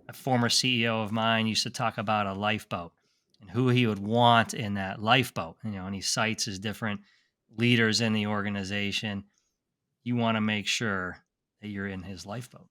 A former CEO of mine used to talk about a lifeboat and who he would want in that lifeboat, and he cites his different leaders in the organization. You want to make sure that you're in his lifeboat.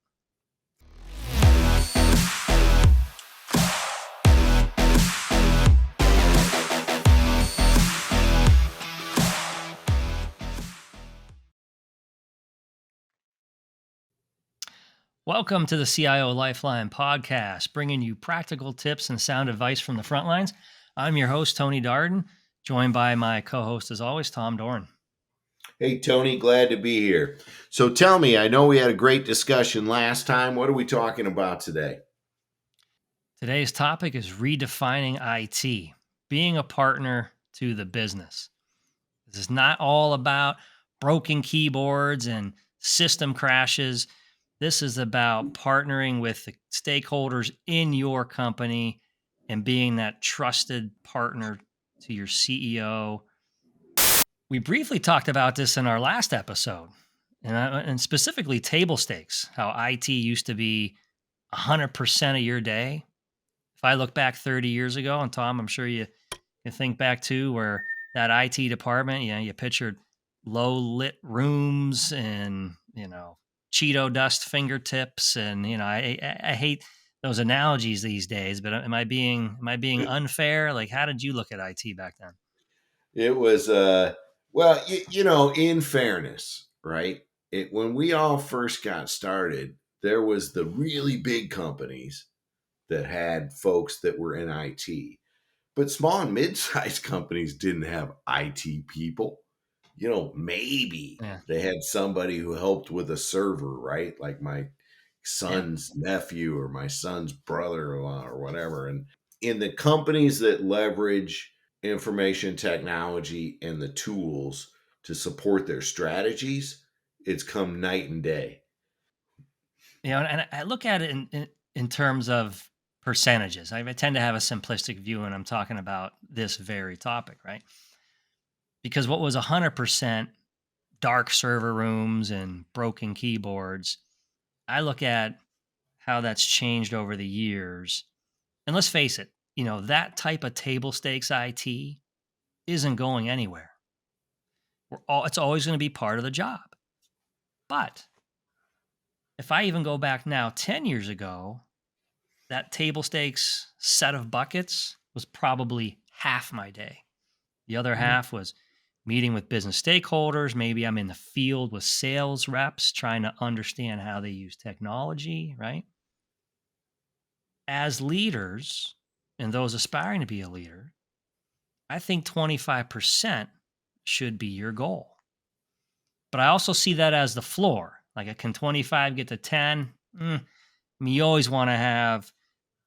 Welcome to the CIO Lifeline podcast, bringing you practical tips and sound advice from the front lines. I'm your host, Tony Darden, joined by my co-host, as always, Tom Doran. Hey, Tony, glad to be here. So tell me, I know we had a great discussion last time. What are we talking about today? Today's topic is redefining IT, being a partner to the business. This is not all about broken keyboards and system crashes. This is about partnering with the stakeholders in your company and being that trusted partner to your CEO. We briefly talked about this in our last episode, and specifically table stakes, how IT used to be 100% of your day. If I look back 30 years ago, and Tom, I'm sure you think back to where that IT department, you pictured low lit rooms and, Cheeto dust fingertips. And, I hate those analogies these days, but am I being unfair? Like, how did you look at IT back then? It was, well, in fairness, right? When we all first got started, there was the really big companies that had folks that were in IT, but small and mid-sized companies didn't have IT people. Maybe Yeah. they had somebody who helped with a server, right? Like my Yeah. son's nephew or my son's brother-in-law or whatever. And in the companies that leverage information technology and the tools to support their strategies, it's come night and day. And I look at it in terms of percentages. I tend to have a simplistic view when I'm talking about this very topic, right? Because what was 100% dark server rooms and broken keyboards, I look at how that's changed over the years. And let's face it, that type of table stakes IT isn't going anywhere. It's always going to be part of the job. But if I even go back now 10 years ago, that table stakes set of buckets was probably half my day. The other half was meeting with business stakeholders. Maybe I'm in the field with sales reps trying to understand how they use technology, right? As leaders and those aspiring to be a leader, I think 25% should be your goal. But I also see that as the floor. Like, can 25 get to 10? I mean, you always want to have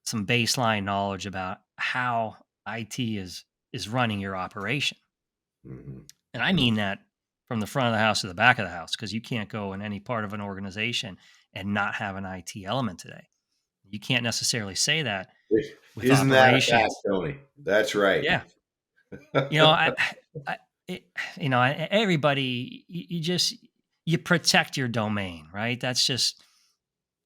some baseline knowledge about how IT is running your operation. Mm-hmm. And I mean that from the front of the house to the back of the house, because you can't go in any part of an organization and not have an IT element today. You can't necessarily say that with Isn't that a fact, operations. Tony? That's right. Yeah. You know, I it, everybody, you protect your domain, right? That's just,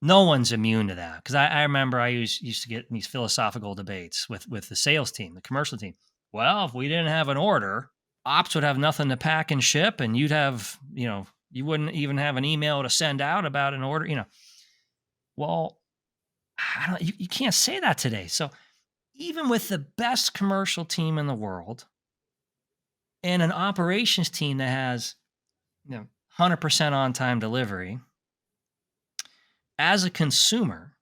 no one's immune to that. Because I remember I used to get in these philosophical debates with the sales team, the commercial team. Well, if we didn't have an order, ops would have nothing to pack and ship, and you'd have, you wouldn't even have an email to send out about an order. Well, you can't say that today. So even with the best commercial team in the world and an operations team that has, 100% on time delivery, as a consumer,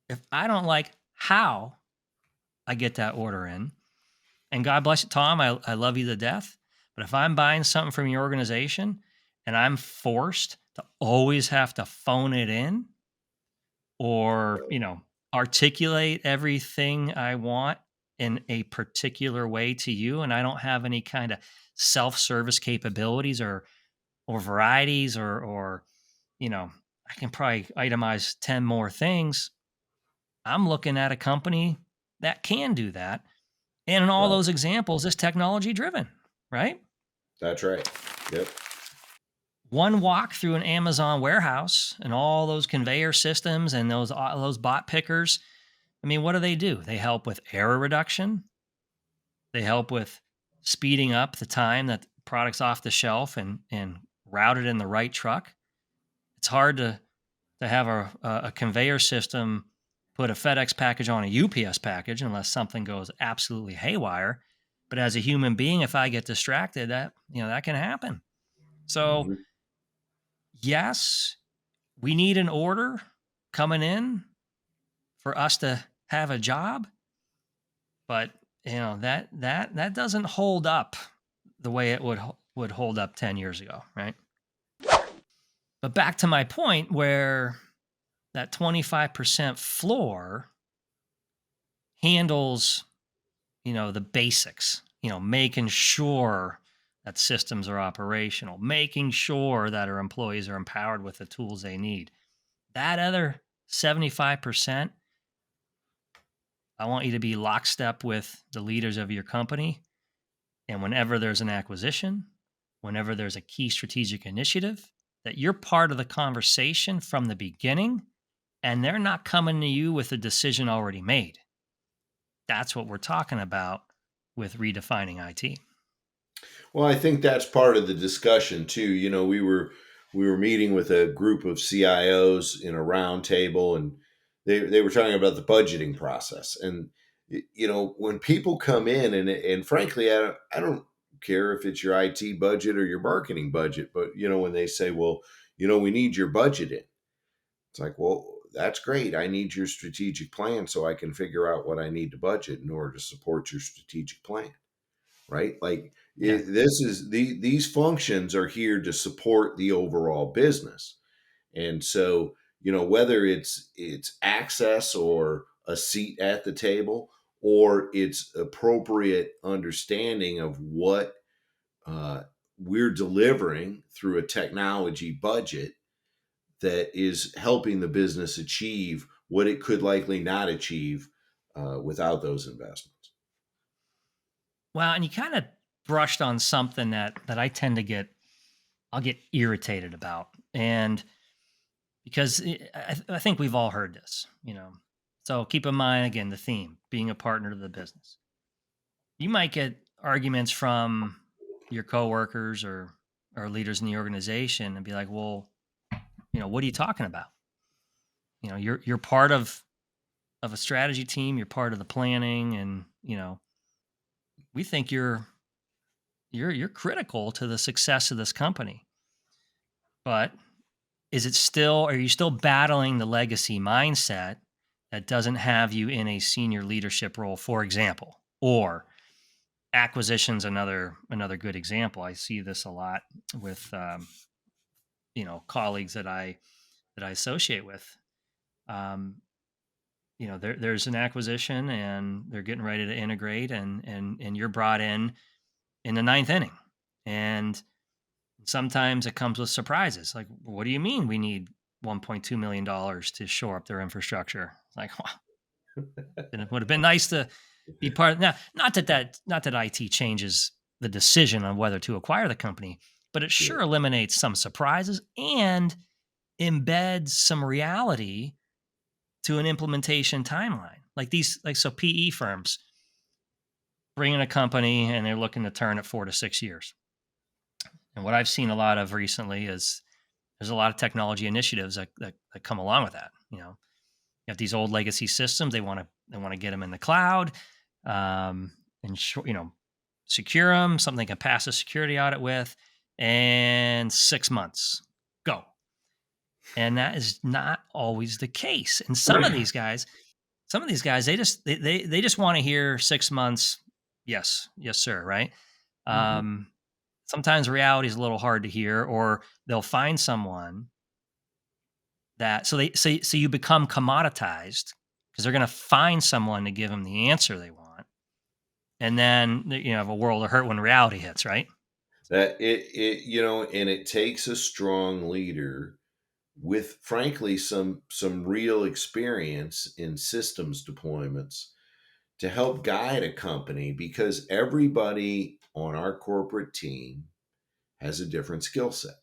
if I don't like how I get that order in, and God bless you, Tom, I love you to death, but if I'm buying something from your organization and I'm forced to always have to phone it in or, articulate everything I want in a particular way to you, and I don't have any kind of self-service capabilities or varieties or, I can probably itemize 10 more things. I'm looking at a company that can do that. And in all Right. those examples, it's technology driven, right? That's right. Yep. One walk through an Amazon warehouse and all those conveyor systems and those bot pickers. I mean, what do? They help with error reduction. They help with speeding up the time that products off the shelf and routed in the right truck. It's hard to have a conveyor system put a FedEx package on a UPS package unless something goes absolutely haywire. But as a human being, if I get distracted, that can happen. So Mhm. yes, we need an order coming in for us to have a job, but that doesn't hold up the way it would hold up 10 years ago, right? But back to my point where that 25% floor handles, the basics, making sure that systems are operational, making sure that our employees are empowered with the tools they need. That other 75%, I want you to be lockstep with the leaders of your company. And whenever there's an acquisition, whenever there's a key strategic initiative, that you're part of the conversation from the beginning and they're not coming to you with a decision already made. That's what we're talking about with redefining IT. Well, I think that's part of the discussion too. We were meeting with a group of CIOs in a round table, and they were talking about the budgeting process. And when people come in, and frankly, I don't care if it's your IT budget or your marketing budget, but when they say, well, we need your budget in, it's like, well, that's great. I need your strategic plan so I can figure out what I need to budget in order to support your strategic plan, right? Like Yeah. these functions are here to support the overall business. And so, whether it's access or a seat at the table, or it's appropriate understanding of what uh, we're delivering through a technology budget that is helping the business achieve what it could likely not achieve without those investments. Well, and you kind of brushed on something that I tend to I'll get irritated about. And because I think we've all heard this. So keep in mind again the theme being a partner to the business. You might get arguments from your coworkers or leaders in the organization and be like, "Well, what are you talking about? You're part of a strategy team. You're part of the planning, and we think you're critical to the success of this company. But are you still battling the legacy mindset that doesn't have you in a senior leadership role, for example, or acquisitions, another good example. I see this a lot with colleagues that I associate with. Um, there's an acquisition and they're getting ready to integrate, and you're brought in the ninth inning, and sometimes it comes with surprises. Like, what do you mean we need $1.2 million to shore up their infrastructure? Like, well, it would have been nice to be part of now. Not that IT changes the decision on whether to acquire the company, but it Yeah. sure eliminates some surprises and embeds some reality to an implementation timeline. So PE firms bring in a company and they're looking to turn it 4 to 6 years. And what I've seen a lot of recently is there's a lot of technology initiatives that come along with that. You have these old legacy systems. They want to get them in the cloud, and secure them. Something they can pass a security audit with, and 6 months go. And that is not always the case. And some of these guys, they just want to hear 6 months. Yes, yes, sir. Right. Mhm. Um, Sometimes reality is a little hard to hear, or they'll find someone that so you become commoditized because they're going to find someone to give them the answer they want, and then have a world of hurt when reality hits, right? That and it takes a strong leader with frankly some real experience in systems deployments to help guide a company, because everybody on our corporate team has a different skill set.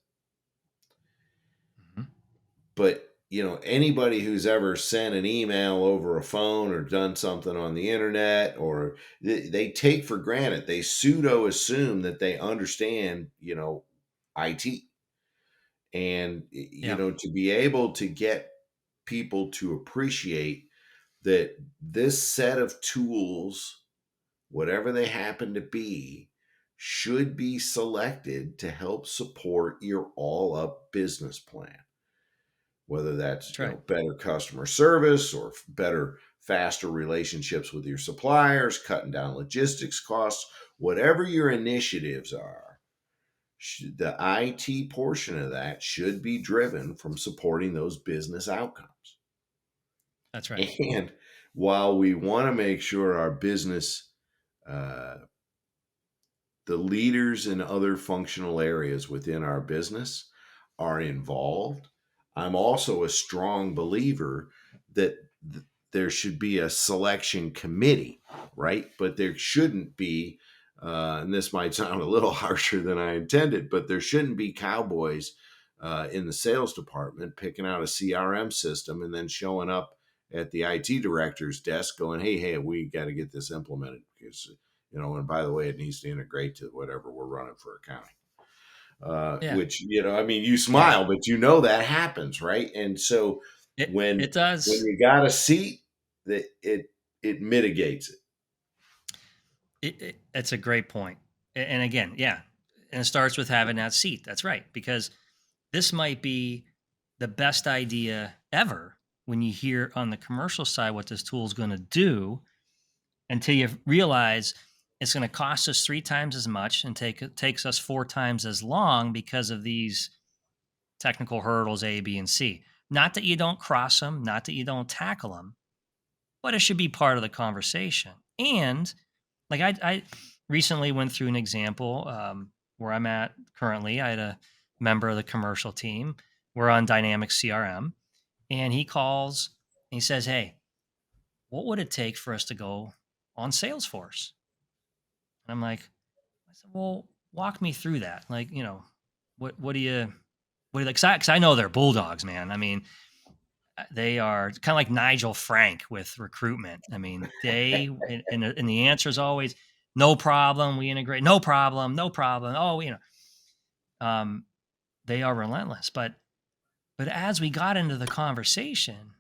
Mhm. But anybody who's ever sent an email over a phone or done something on the internet, or they take for granted, they pseudo assume that they understand, IT. And, Yeah, to be able to get people to appreciate that this set of tools, whatever they happen to be, should be selected to help support your all up business plan, whether that's that's right. better customer service or better, faster relationships with your suppliers, cutting down logistics costs, whatever your initiatives are. The IT portion of that should be driven from supporting those business outcomes. That's right. And while we want to make sure our business, uh, the leaders in other functional areas within our business are involved, I'm also a strong believer that there should be a selection committee, right? But there shouldn't be, and this might sound a little harsher than I intended, but there shouldn't be cowboys in the sales department picking out a CRM system and then showing up at the IT director's desk going, hey, we got to get this implemented because, and by the way, it needs to integrate to whatever we're running for accounting. Yeah, Which, I mean, you yeah. smile, but that happens, right? And so It when does. you got a seat, that it mitigates it. It's a great point. And again, yeah, and it starts with having that seat. That's right, because this might be the best idea ever when you hear on the commercial side what this tool is going to do, until you realize it's going to cost us 3 times as much and takes us 4 times as long because of these technical hurdles A, B, and C. Not that you don't cross them, not that you don't tackle them, but it should be part of the conversation. And like I recently went through an example where I'm at currently. I had a member of the commercial team. We're on Dynamic CRM, and he calls and he says, "Hey, what would it take for us to go on Salesforce?" And I'm like, I said, "Well, walk me through that. Like, what do you like?" Because I know they're bulldogs, man. I mean, they are kind of like Nigel Frank with recruitment. I mean, and the answer is always no problem. We integrate, no problem, no problem. Oh, um, they are relentless. But as we got into the conversation,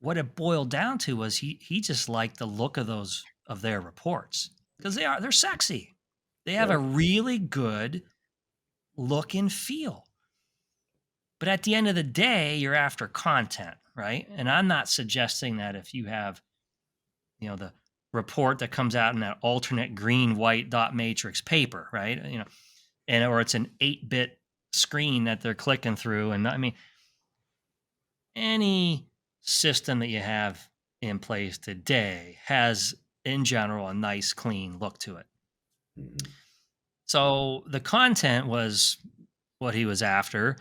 what it boiled down to was he just liked the look of their reports because they're sexy. They have a Right. really good look and feel. But at the end of the day, you're after content, right? And I'm not suggesting that if you have, the report that comes out in that alternate green white dot matrix paper, right? And or it's an 8-bit screen that they're clicking through. And I mean, any system that you have in place today has, in general, a nice, clean look to it. Mhm. So the content was what he was after.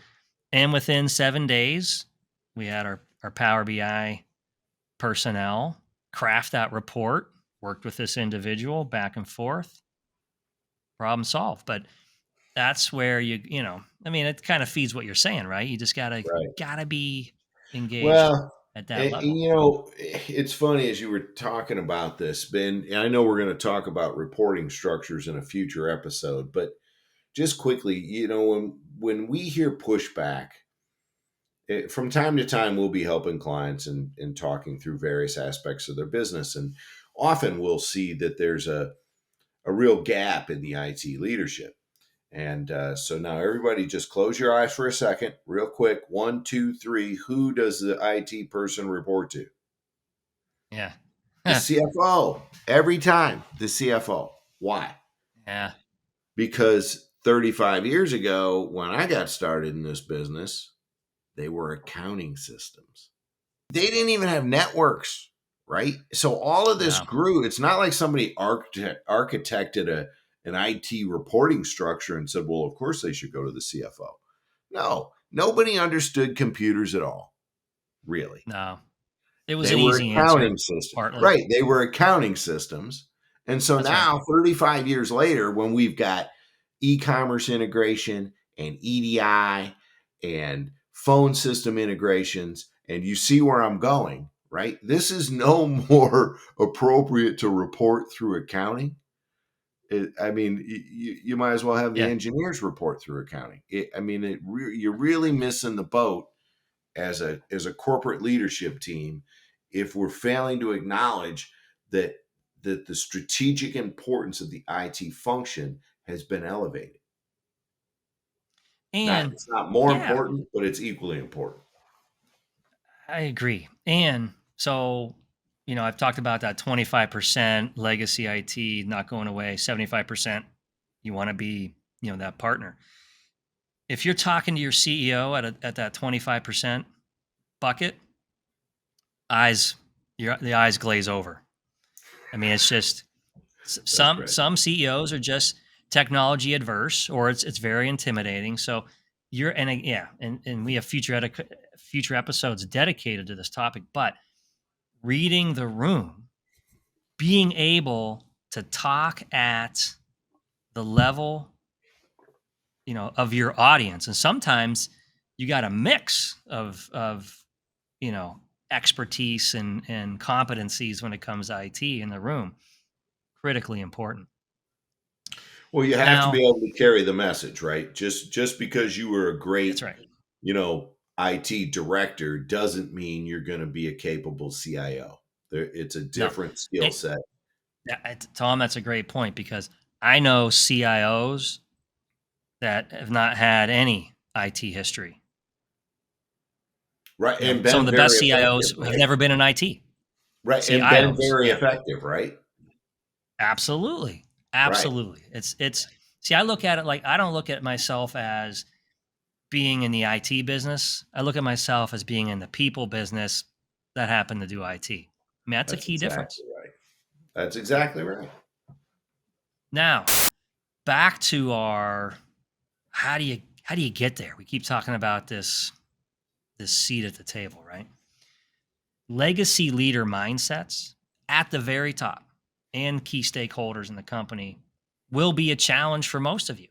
And within 7 days, we had our Power BI personnel craft that report, worked with this individual back and forth, problem solved. But that's where I mean, it kind of feeds what you're saying, right? You just Right. gotta be engaged Well, at that level. it's funny as you were talking about this, Ben. I know we're going to talk about reporting structures in a future episode, but just quickly, when we hear pushback, from time to time, we'll be helping clients and talking through various aspects of their business, and often we'll see that there's a real gap in the IT leadership. And so now, everybody, just close your eyes for a second, real quick. One, two, three. Who does the IT person report to? Yeah. The CFO. Every time, the CFO. Why? Yeah. Because 35 years ago, when I got started in this business, they were accounting systems. They didn't even have networks, right? So all of this No. grew. It's not like somebody architected an IT reporting structure and said, well, of course they should go to the CFO. No, nobody understood computers at all, really. No. It was They an were easy answer, accounting systems, partly. right? They were accounting systems. And so That's right. now, 35 years later, when we've got e commerce integration and EDI and phone system integrations, and you see where I'm going, right? This is no more appropriate to report through accounting. I mean, you might as well have the Yeah. engineers report through accounting. You're really missing the boat as a corporate leadership team if we're failing to acknowledge that the strategic importance of the IT function has been elevated. Not And It's not more yeah, important, but it's equally important. I agree. And so, I've talked about that 25% legacy IT not going away, 75% you want to be, that partner. If you're talking to your CEO at that 25% bucket, eyes the eyes glaze over. I mean, it's just That's some right. some CEOs are just technology adverse, or it's very intimidating. So yeah, and we have future episodes dedicated to this topic, but reading the room, being able to talk at the level, of your audience. And sometimes you got a mix of, you know, expertise and competencies when it comes to IT in the room. Critically important. Well, you have to be Now, able to carry the message, right? Just because you were a that's great, right. IT director doesn't mean you're going to be a capable CIO. It's a No. different skill It, set. Tom, that's a great point because I know CIOs that have not had any IT history. Right, and Some of been the best very effective, CIOs have right? never been in IT. Right, and been CIOs, very yeah. effective, right? Absolutely. Right. Absolutely. It's see, I look at it like I don't look at myself as being in the IT business. I look at myself as being in the people business that happen to do IT. I mean, that's a That's key difference. exactly right. That's exactly right. Now, back to our how do you get there? We keep talking about this seat at the table, right? Legacy leader mindsets at the very top and key stakeholders in the company will be a challenge for most of you.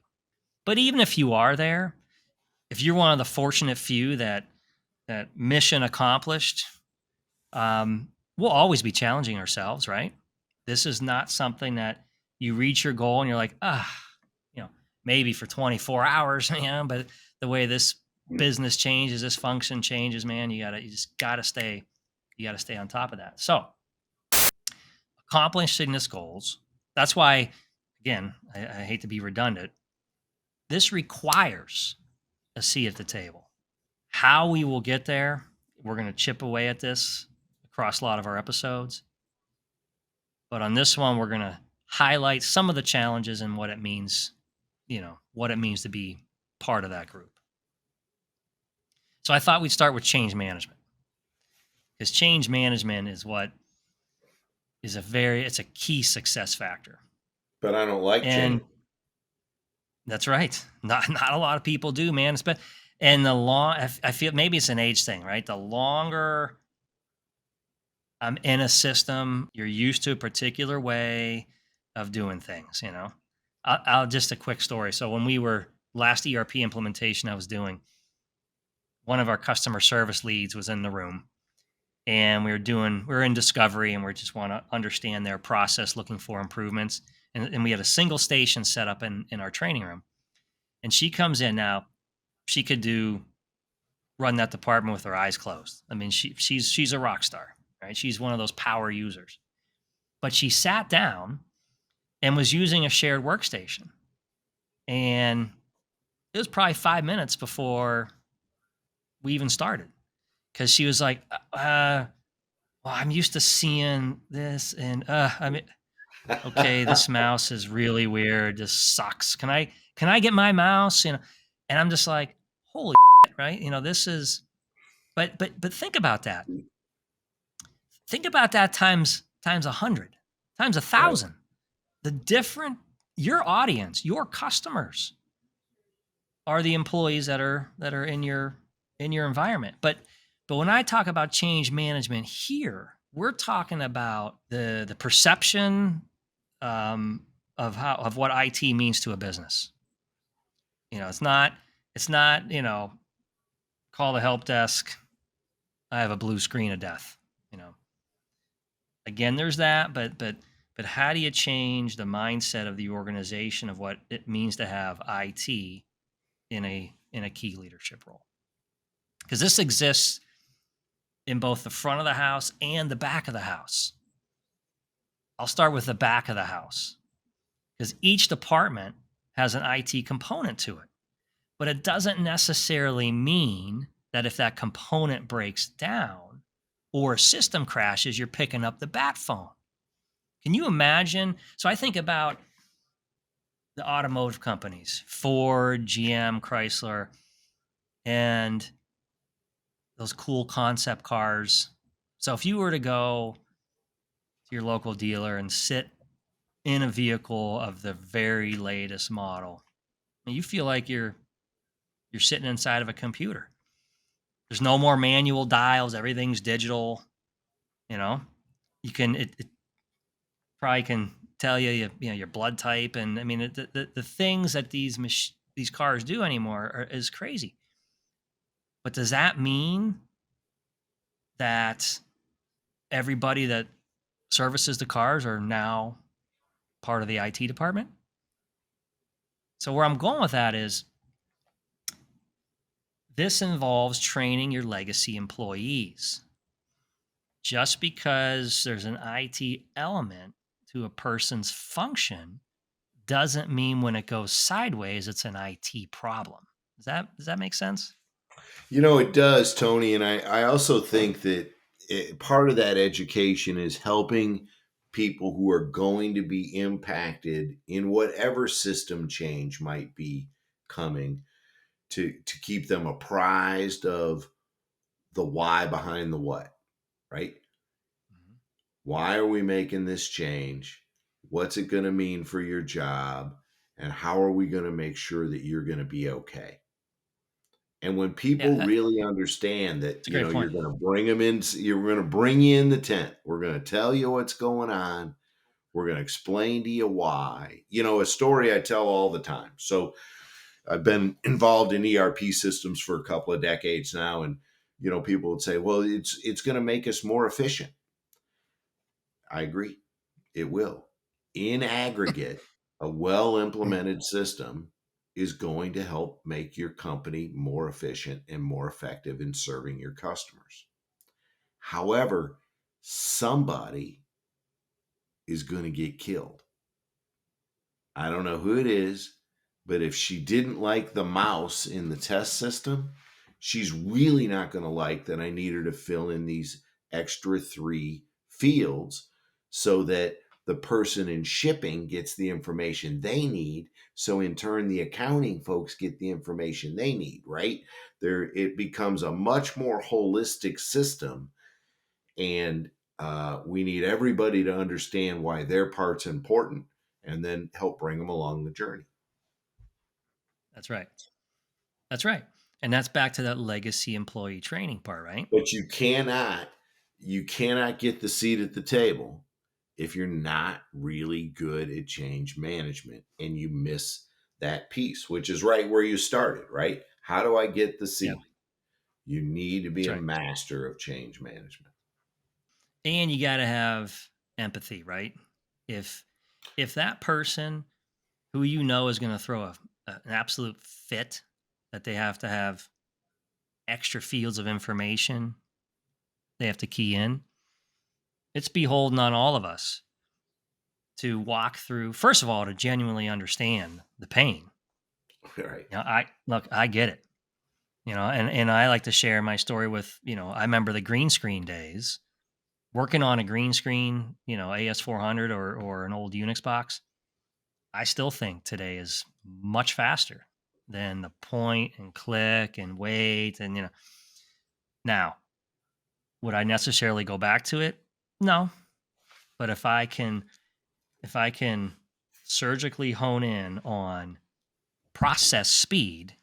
But even if you are there, if you're one of the fortunate few that mission accomplished, we'll always be challenging ourselves, right? This is not something that you reach your goal and you're like, you know, maybe for 24 hours, but the way this business changes, this function changes, man, you just gotta stay on top of that. So accomplishing this goals, that's why, again, I hate to be redundant. This requires a seat at the table. How we will get there, we're going to chip away at this across a lot of our episodes. But on this one, we're going to highlight some of the challenges and what it means, what it means to be part of that group. So I thought we'd start with change management because change management is what is it's a key success factor. But I don't like And change. that's right. Not a lot of people do, man. And I feel maybe it's an age thing, right? The longer I'm in a system, you're used to a particular way of doing things, I'll just a quick story. So when we were last ERP implementation I was doing, one of our customer service leads was in the room and we were in discovery and we just want to understand their process, looking for improvements. And we had a single station set up in our training room. And she comes in now, she could run that department with her eyes closed. I mean, she's a rock star, right? She's one of those power users. But she sat down and was using a shared workstation. And it was probably 5 minutes before we even started because she was like, well, I'm used to seeing this. And I mean, okay, this mouse is really weird. This sucks. Can I get my mouse? And I'm just like, holy shit, right? This is, but think about that. Think about that times 100, times a Right. thousand. The different your audience, your customers are the employees that are in your environment. But when I talk about change management here, we're talking about the perception of what IT means to a business. It's not call the help desk. I have a blue screen of death. You know, again, there's that, but how do you change the mindset of the organization of what it means to have IT in a key leadership role? Because this exists in both the front of the house and the back of the house. I'll start with the back of the house because each department has an IT component to it. But it doesn't necessarily mean that if that component breaks down or a system crashes, you're picking up the bat phone. Can you imagine? So I think about the automotive companies, Ford, GM, Chrysler, and those cool concept cars. So if you were to go to your local dealer and sit in a vehicle of the very latest model, you feel like you're sitting inside of a computer. There's no more manual dials, everything's digital, you know? It probably can tell your blood type, and I mean, the things that these cars do anymore is crazy. But does that mean that everybody that services the cars are now part of the IT department? So where I'm going with that is this involves training your legacy employees. Just because there's an IT element to a person's function doesn't mean when it goes sideways, it's an IT problem. Does that make sense? It does, Tony. And I also think that part of that education is helping people who are going to be impacted in whatever system change might be coming to keep them apprised of the why behind the what, right? Mhm. Why are we making this change? What's it going to mean for your job? And how are we going to make sure that you're going to be okay? And when Yeah, people really understand that, that's a great you're point. going to bring them in, you're going to bring you in the tent. We're going to tell you what's going on. We're going to explain to you why. A story I tell all the time. So I've been involved in ERP systems for a couple of decades now, and people would say, "Well, it's going to make us more efficient." I agree. It will. In aggregate, a well implemented system is going to help make your company more efficient and more effective in serving your customers. However, somebody is going to get killed. I don't know who it is, but if she didn't like the mouse in the test system, she's really not going to like that I need her to fill in these extra three fields so that the person in shipping gets the information they need. So in turn, the accounting folks get the information they need, right? It becomes a much more holistic system, and we need everybody to understand why their part's important and then help bring them along the journey. That's right. That's right. And that's back to that legacy employee training part, right? But you cannot get the seat at the table if you're not really good at change management and you miss that piece, which is right where you started, right? How do I get the Yeah, seat? You need to be that's a right. master of change management. And you got to have empathy, right? If if that person who is going to throw an absolute fit that they have to have extra fields of information they have to key in, it's beholden on all of us to walk through, first of all, to genuinely understand the pain. Right. I get it, and I like to share my story with, I remember the green screen days, working on a green screen, AS400 or an old Unix box. I still think today is much faster than the point and click and wait. And, now, would I necessarily go back to it? No. But if I can surgically hone in on process speed,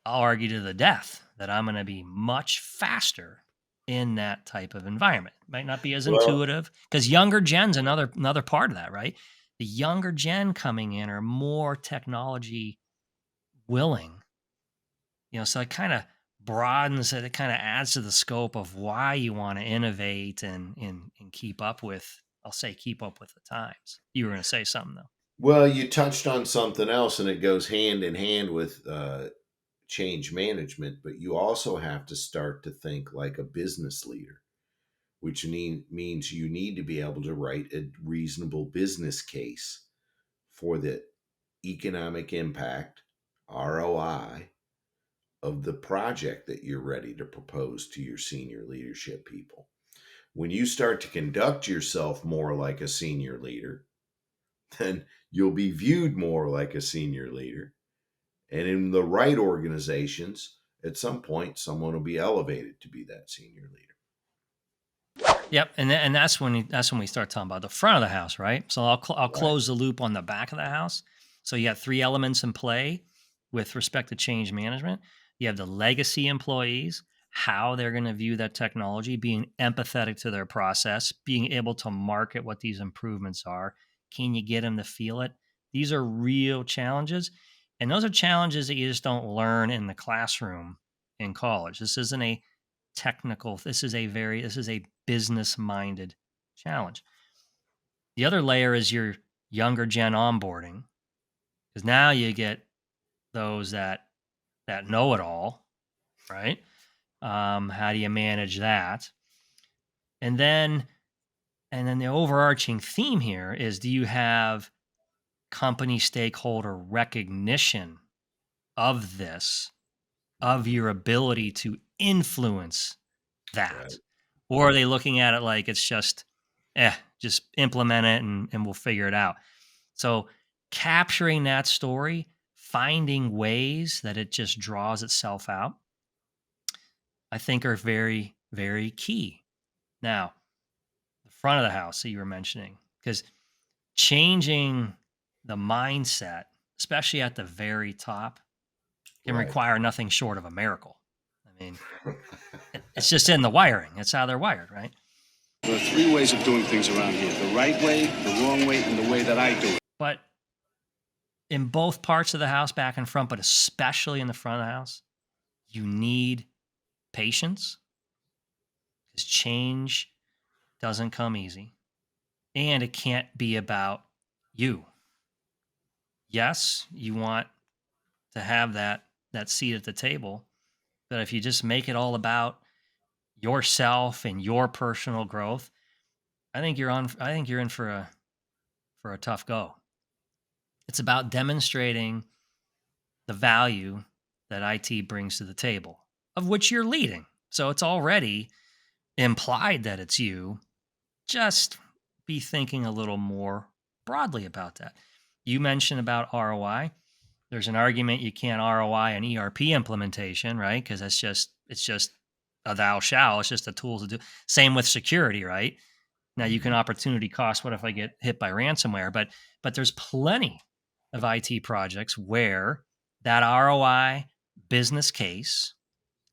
I'll argue to the death that I'm going to be much faster in that type of environment. Might not be as Well, intuitive because younger gen's another part of that, right? The younger gen coming in are more technology willing, so I kind of broadens it. It kind of adds to the scope of why you want to innovate and keep up with. I'll say keep up with the times. You were going to say something though. Well, you touched on something else, and it goes hand in hand with change management, but you also have to start to think like a business leader, which means you need to be able to write a reasonable business case for the economic impact, ROI, of the project that you're ready to propose to your senior leadership people. When you start to conduct yourself more like a senior leader, then you'll be viewed more like a senior leader. And in the right organizations, at some point, someone will be elevated to be that senior leader. Yep, and that's when we start talking about the front of the house, right? So I'll Right. close the loop on the back of the house. So you got three elements in play with respect to change management. You have the legacy employees, how they're going to view that technology, being empathetic to their process, being able to market what these improvements are. Can you get them to feel it? These are real challenges, and those are challenges that you just don't learn in the classroom in college. This isn't a technical. This is a business minded challenge. The other layer is your younger gen onboarding, because now you get those that know it all, right? How do you manage that? And then the overarching theme here is, do you have company stakeholder recognition of this, of your ability to influence that? Right. Or are they looking at it like it's just implement it and we'll figure it out? So capturing that story, finding ways that it just draws itself out, I think are very, very key. Now, the front of the house that you were mentioning, because changing the mindset, especially at the very top, can Right. require nothing short of a miracle. I mean, it's just in the wiring. It's how they're wired, right? There are three ways of doing things around here: the right way, the wrong way, and the way that I do it. But in both parts of the house, back and front, but especially in the front of the house, you need patience, because change doesn't come easy, and it can't be about you. Yes, you want to have that seat at the table, but if you just make it all about yourself and your personal growth, I think you're in for a tough go. It's about demonstrating the value that IT brings to the table, of which you're leading. So it's already implied that it's you. Just be thinking a little more broadly about that. You mentioned about ROI. There's an argument you can't ROI an ERP implementation, right? Because it's just a thou shall. It's just a tool to do. Same with security, right? Now you can Mhm. opportunity cost. What if I get hit by ransomware? But there's plenty of IT projects where that ROI business case,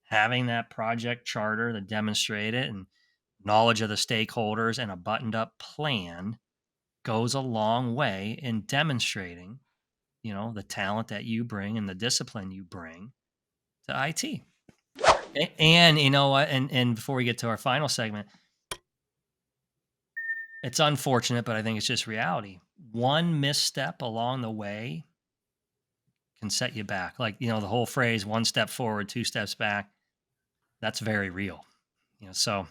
having that project charter that demonstrate it, and knowledge of the stakeholders and a buttoned up plan, goes a long way in demonstrating, the talent that you bring and the discipline you bring to IT. And you know what? And before we get to our final segment, it's unfortunate, but I think it's just reality. One misstep along the way can set you back. Like, the whole phrase, one step forward, two steps back, that's very real. So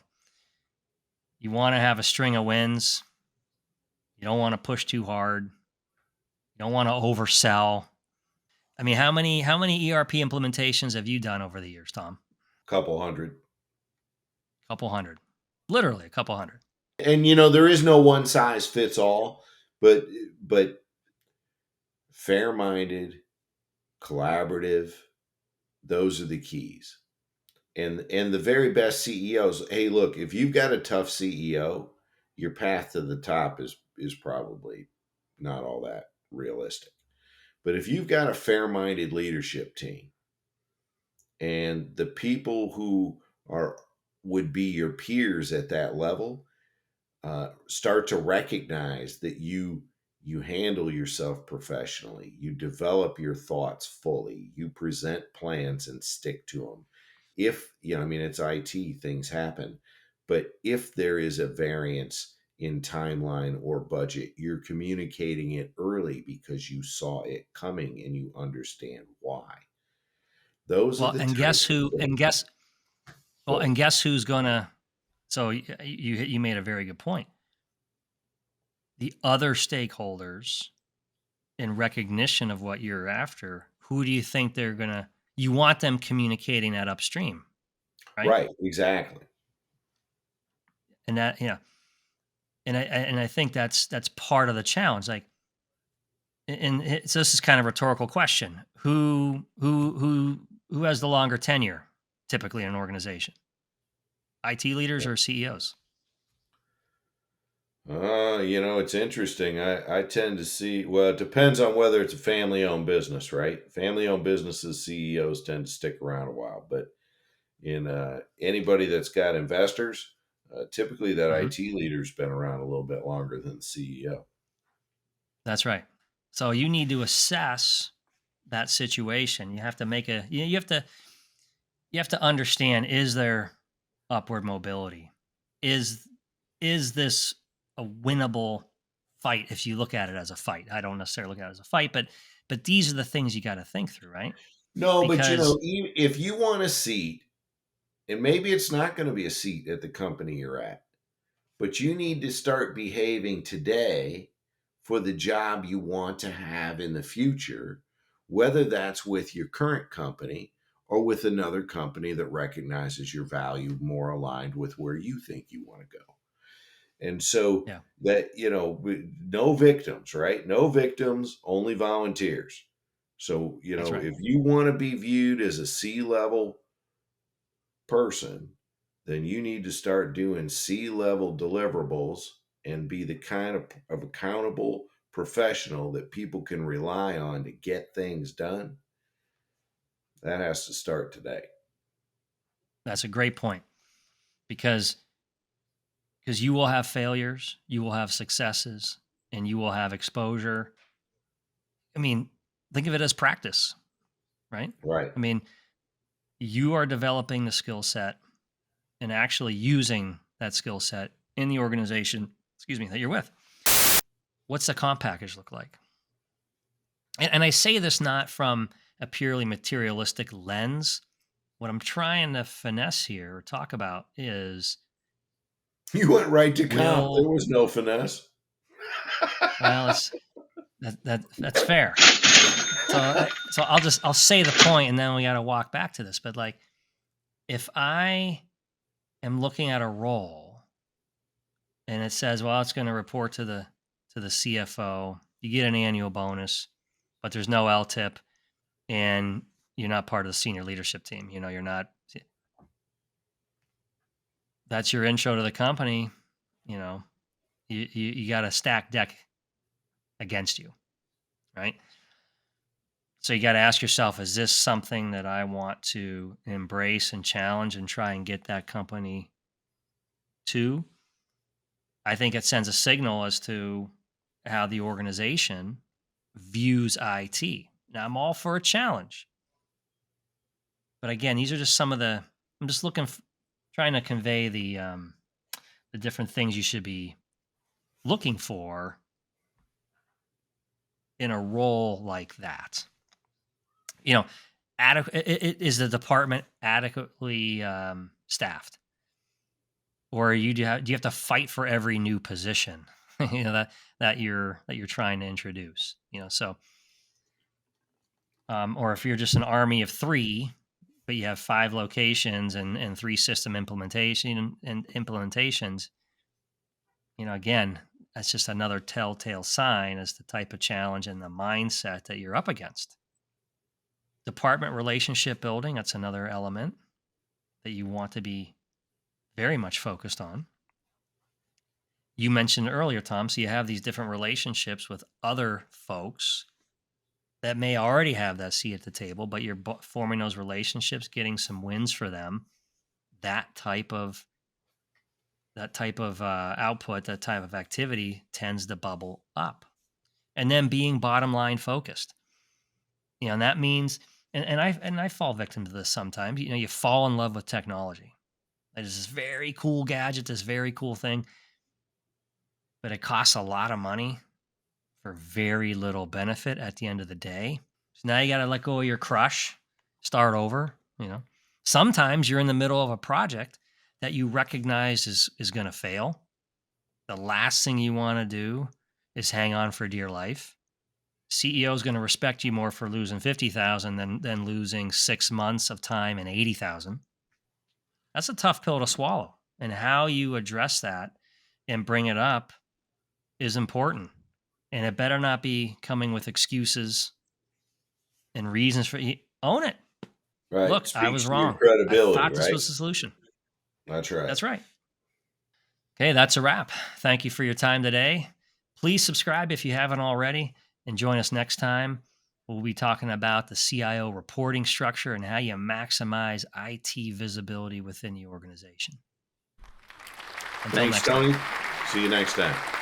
you want to have a string of wins. You don't want to push too hard. You don't want to oversell. I mean, how many ERP implementations have you done over the years, Tom? Couple hundred. Couple hundred. Literally a couple hundred. And there is no one size fits all, but fair-minded, collaborative, those are the keys. And the very best CEOs, hey, look, if you've got a tough CEO, your path to the top is probably not all that realistic. But if you've got a fair-minded leadership team, and the people who are would be your peers at that level start to recognize that you handle yourself professionally, you develop your thoughts fully, you present plans and stick to them, if, I mean, it's IT, things happen, but if there is a variance in timeline or budget, you're communicating it early because you saw it coming and you understand why. Those are Well, the and type guess of who? And things. guess well, Go and ahead. guess who's gonna? So you made a very good point. The other stakeholders, in recognition of what you're after, who do you think they're gonna? You want them communicating that upstream, right? Right, exactly. And that and I think that's part of the challenge. Like, so this is kind of a rhetorical question: who has the longer tenure typically in an organization? IT leaders or CEOs? It's interesting. I tend to see, well, it depends on whether it's a family owned business, right? Family owned businesses, CEOs tend to stick around a while, but in anybody that's got investors, typically that Mhm. IT leader's been around a little bit longer than the CEO. That's right. So you need to assess that situation. You have to make a you have to understand, is there upward mobility? Is is this a winnable fight if you look at it as a fight? I don't necessarily look at it as a fight, but these are the things you got to think through, right? No, but Because if you want a seat, and maybe it's not going to be a seat at the company you're at, but you need to start behaving today for the job you want to have in the future, whether that's with your current company or with another company that recognizes your value more aligned with where you think you want to go. And so yeah, that, no victims, right? No victims, only volunteers. So, that's right. if you want to be viewed as a C level person, then you need to start doing C-level deliverables and be the kind of accountable professional that people can rely on to get things done. That has to start today. That's a great point because you will have failures, you will have successes, and you will have exposure. I mean, think of it as practice, right? Right. I mean, you are developing the skill set and actually using that skill set in the organization, excuse me, that you're with. What's the comp package look like? And I say this not from a purely materialistic lens. What I'm trying to finesse here or talk about is, You went right to comp. There will was no finesse. well, it's that's fair. So I'll say the point, and then we got to walk back to this. But like, if I am looking at a role and it says, well, it's going to report to the CFO, you get an annual bonus, but there's no LTIP, and you're not part of the senior leadership team. You're not. That's your intro to the company. You know, you got a stacked deck against you, right? So you got to ask yourself, is this something that I want to embrace and challenge and try and get that company to? I think it sends a signal as to how the organization views IT. Now, I'm all for a challenge, but again, these are just some of the. I'm just trying to convey the different things you should be looking for in a role like that. You know, is the department adequately staffed, or do you have to fight for every new position? That you're trying to introduce. So or if you're just an army of three, but you have five locations and three system implementation and implementations. Again, that's just another telltale sign as the type of challenge and the mindset that you're up against. Department relationship building, that's another element that you want to be very much focused on. You mentioned earlier, Tom, so you have these different relationships with other folks that may already have that seat at the table, but you're forming those relationships, getting some wins for them. That type of output, that type of activity tends to bubble up. And then being bottom line focused. And that means, and I fall victim to this sometimes. You fall in love with technology. There's this very cool gadget, this very cool thing, but it costs a lot of money for very little benefit at the end of the day. So now you got to let go of your crush, start over. Sometimes you're in the middle of a project that you recognize is going to fail. The last thing you want to do is hang on for dear life. CEO is going to respect you more for losing 50,000 than losing 6 months of time and 80,000. That's a tough pill to swallow. And how you address that and bring it up is important. And it better not be coming with excuses and reasons for own it. Right. Look, I Speaks was to your wrong. I credibility, thought this right? was the solution. That's right. That's right. Okay, that's a wrap. Thank you for your time today. Please subscribe if you haven't already and join us next time. We'll be talking about the CIO reporting structure and how you maximize IT visibility within the organization. Until Thanks, next time. Tony. See you next time.